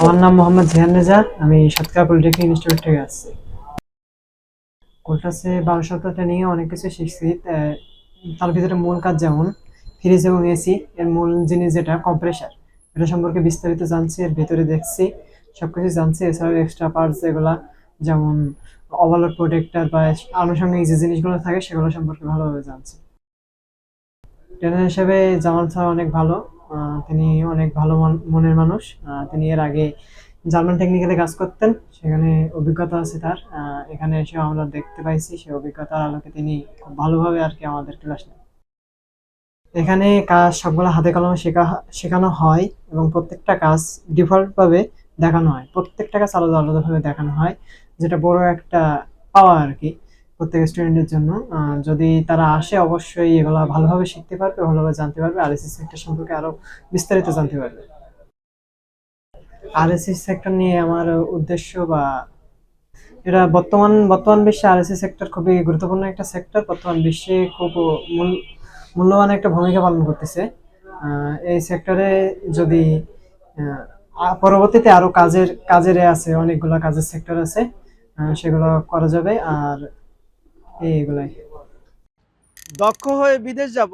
আমার নাম মোহাম্মদ জিহান রেজা। আমি সাতক্ষীরা পলিটেকনিক ইনস্টিটিউট থেকে আসছি। কোর্টাসে 12 সপ্তাহ ট্রেনিংয়ে অনেক কিছু শিখছি। তার ভিতরে মূল কাজ যেমন ফ্রিজ এবং এসি এর মূল জিনিস যেটা কম্প্রেসার, এটা সম্পর্কে বিস্তারিত জানছি, এর ভিতরে দেখছি, সবকিছু জানছি। এছাড়াও এক্সট্রা পার্টস যেগুলা যেমন ওভারলোড প্রোটেক্টর বা আনুষঙ্গিক যে জিনিসগুলো থাকে সেগুলো সম্পর্কে ভালোভাবে জানছি। ট্রেনার হিসেবে জামাল স্যার অনেক ভালো। তিনি অনেক ভালো মনের মানুষ। তিনি এর আগে জার্মান টেকনিক্যালে কাজ করতেন, সেখানে অভিজ্ঞতা আছে তার। এখানে এসেও আমরা দেখতে পাইছি সেই অভিজ্ঞতার আলোকে তিনি খুব ভালোভাবে আর কি আমাদের ক্লাস নেন। এখানে কাজ সবগুলো হাতে কলমে শেখানো হয় এবং প্রত্যেকটা কাজ ডিফল্টভাবে দেখানো হয়। প্রত্যেকটা কাজ আলাদা আলাদাভাবে দেখানো হয়, যেটা বড় একটা পাওয়া আর কি প্রত্যেক স্টুডেন্টের জন্য। যদি তারা আসে অবশ্যই এগুলা ভালোভাবে শিখতে পারবে, ভালোভাবে জানতে পারবে, আরএসএস সেক্টর সম্পর্কে আরো বিস্তারিত জানতে পারবে। আরএসএস সেক্টর নিয়ে আমার উদ্দেশ্য বা এটা বর্তমান বিশ্বে আরএসএস সেক্টর খুবই গুরুত্বপূর্ণ একটা সেক্টর। বর্তমান বিশ্বে খুব মূল্যবান একটা ভূমিকা পালন করতেছে। এই সেক্টরে যদি পরবর্তীতে আরো কাজের আছে, অনেকগুলো কাজের সেক্টর আছে, সেগুলো করা যাবে। আর এইগুলাই। দক্ষ হয়ে বিদেশ যাব।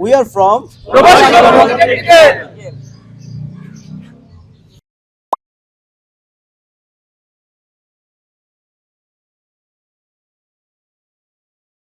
We are from